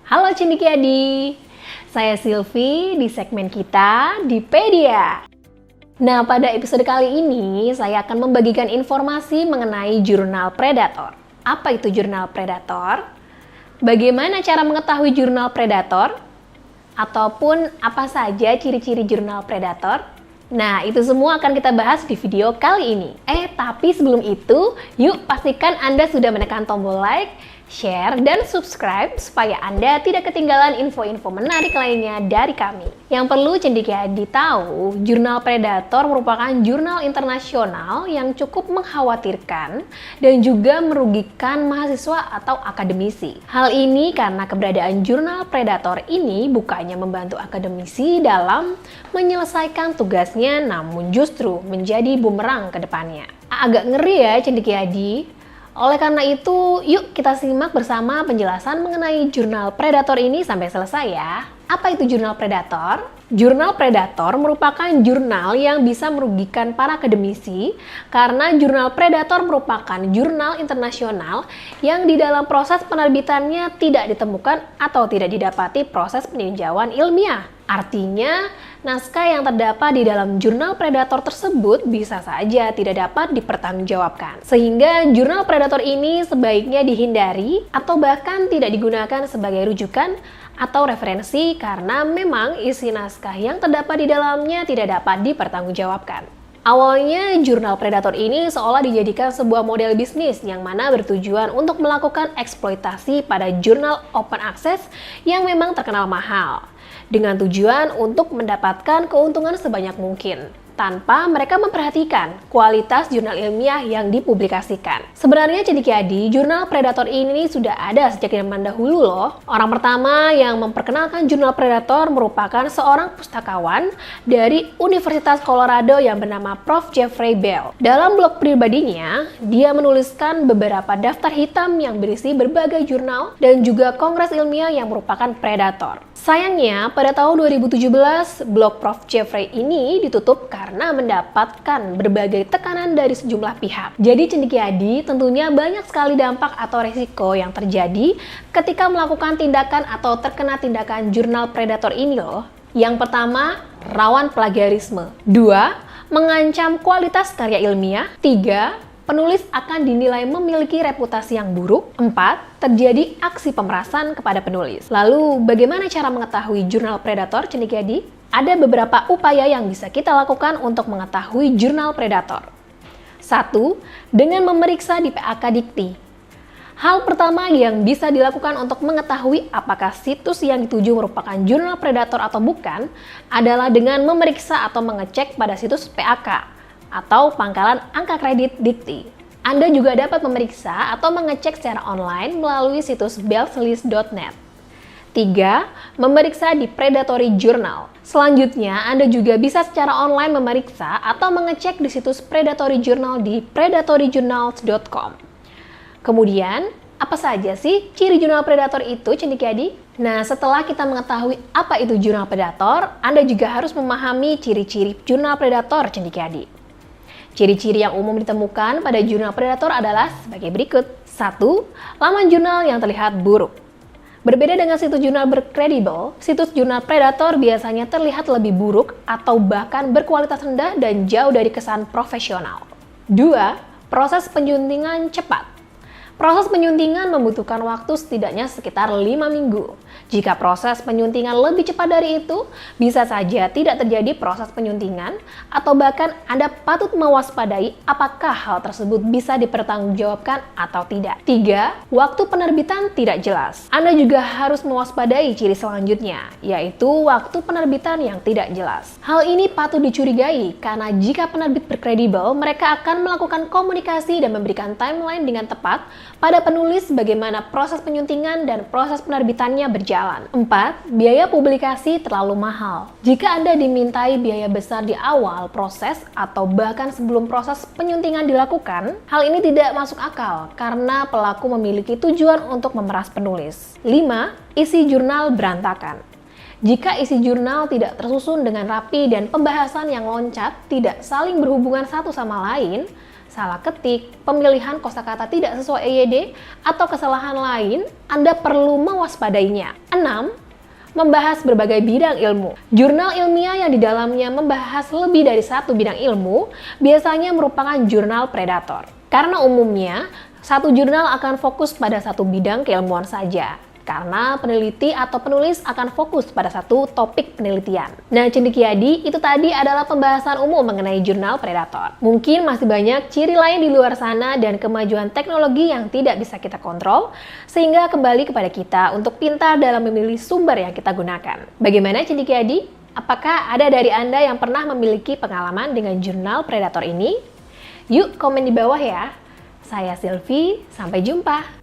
Halo Cendikiadi, saya Silvi di segmen kita di Pedia. Nah, pada episode kali ini saya akan membagikan informasi mengenai jurnal predator. Apa itu jurnal predator? Bagaimana cara mengetahui jurnal predator? Ataupun apa saja ciri-ciri jurnal predator? Nah, itu semua akan kita bahas di video kali ini. Tapi sebelum itu, yuk pastikan Anda sudah menekan tombol like, share, dan subscribe supaya Anda tidak ketinggalan info-info menarik lainnya dari kami. Yang perlu Cendikiadi tahu, jurnal predator merupakan jurnal internasional yang cukup mengkhawatirkan dan juga merugikan mahasiswa atau akademisi. Hal ini karena keberadaan jurnal predator ini bukannya membantu akademisi dalam menyelesaikan tugasnya, namun justru menjadi bumerang ke depannya. Agak ngeri ya Cendikiadi. Oleh karena itu, yuk kita simak bersama penjelasan mengenai jurnal predator ini sampai selesai ya. Apa itu jurnal predator? Jurnal predator merupakan jurnal yang bisa merugikan para akademisi karena jurnal predator merupakan jurnal internasional yang di dalam proses penerbitannya tidak ditemukan atau tidak didapati proses peninjauan ilmiah. Artinya, naskah yang terdapat di dalam jurnal predator tersebut bisa saja tidak dapat dipertanggungjawabkan. Sehingga jurnal predator ini sebaiknya dihindari atau bahkan tidak digunakan sebagai rujukan atau referensi karena memang isi naskah yang terdapat di dalamnya tidak dapat dipertanggungjawabkan. Awalnya, jurnal predator ini seolah dijadikan sebuah model bisnis yang mana bertujuan untuk melakukan eksploitasi pada jurnal open access yang memang terkenal mahal, dengan tujuan untuk mendapatkan keuntungan sebanyak mungkin, tanpa mereka memperhatikan kualitas jurnal ilmiah yang dipublikasikan. Sebenarnya Cendikiadi, jurnal predator ini sudah ada sejak zaman dahulu loh. Orang pertama yang memperkenalkan jurnal predator merupakan seorang pustakawan dari Universitas Colorado yang bernama Prof. Jeffrey Bell. Dalam blog pribadinya, dia menuliskan beberapa daftar hitam yang berisi berbagai jurnal dan juga kongres ilmiah yang merupakan predator. Sayangnya, pada tahun 2017, blog Prof. Jeffrey ini ditutup karena mendapatkan berbagai tekanan dari sejumlah pihak. Jadi Cendikiadi, tentunya banyak sekali dampak atau resiko yang terjadi ketika melakukan tindakan atau terkena tindakan jurnal predator ini loh. Yang pertama, rawan plagiarisme. 2. Mengancam kualitas karya ilmiah. 3. Penulis akan dinilai memiliki reputasi yang buruk. 4. Terjadi aksi pemerasan kepada penulis. Lalu, bagaimana cara mengetahui jurnal predator, Cendikiadi? Ada beberapa upaya yang bisa kita lakukan untuk mengetahui jurnal predator. 1. Dengan memeriksa di PAK Dikti. Hal pertama yang bisa dilakukan untuk mengetahui apakah situs yang dituju merupakan jurnal predator atau bukan adalah dengan memeriksa atau mengecek pada situs PAK atau pangkalan angka kredit Dikti. Anda juga dapat memeriksa atau mengecek secara online melalui situs belslist.net. 3. Memeriksa di Predatory Journal. Selanjutnya, Anda juga bisa secara online memeriksa atau mengecek di situs Predatory Journal di predatoryjournals.com. Kemudian, apa saja sih ciri jurnal predator itu, Cendikiadi? Nah, setelah kita mengetahui apa itu jurnal predator, Anda juga harus memahami ciri-ciri jurnal predator, Cendikiadi. Ciri-ciri yang umum ditemukan pada jurnal predator adalah sebagai berikut. 1. Laman jurnal yang terlihat buruk. Berbeda dengan situs jurnal berkredibel, situs jurnal predator biasanya terlihat lebih buruk atau bahkan berkualitas rendah dan jauh dari kesan profesional. 2. Proses penyuntingan cepat. Proses penyuntingan membutuhkan waktu setidaknya sekitar 5 minggu. Jika proses penyuntingan lebih cepat dari itu, bisa saja tidak terjadi proses penyuntingan atau bahkan Anda patut mewaspadai apakah hal tersebut bisa dipertanggungjawabkan atau tidak. 3. Waktu penerbitan tidak jelas. Anda juga harus mewaspadai ciri selanjutnya, yaitu waktu penerbitan yang tidak jelas. Hal ini patut dicurigai karena jika penerbit berkredibel, mereka akan melakukan komunikasi dan memberikan timeline dengan tepat pada penulis bagaimana proses penyuntingan dan proses penerbitannya berjalan. 4. Biaya publikasi terlalu mahal. Jika Anda dimintai biaya besar di awal proses atau bahkan sebelum proses penyuntingan dilakukan, hal ini tidak masuk akal karena pelaku memiliki tujuan untuk memeras penulis. 5. Isi jurnal berantakan. Jika isi jurnal tidak tersusun dengan rapi dan pembahasan yang loncat tidak saling berhubungan satu sama lain, salah ketik, pemilihan kosakata tidak sesuai EYD, atau kesalahan lain, Anda perlu mewaspadainya. 6. 6. Membahas berbagai bidang ilmu. Jurnal ilmiah yang di dalamnya membahas lebih dari satu bidang ilmu biasanya merupakan jurnal predator. Karena umumnya, satu jurnal akan fokus pada satu bidang keilmuan saja. Karena peneliti atau penulis akan fokus pada satu topik penelitian. Nah, cendekiadi, itu tadi adalah pembahasan umum mengenai jurnal predator. Mungkin masih banyak ciri lain di luar sana dan kemajuan teknologi yang tidak bisa kita kontrol, sehingga kembali kepada kita untuk pintar dalam memilih sumber yang kita gunakan. Bagaimana cendekiadi? Apakah ada dari Anda yang pernah memiliki pengalaman dengan jurnal predator ini? Yuk komen di bawah ya. Saya Silvi, sampai jumpa.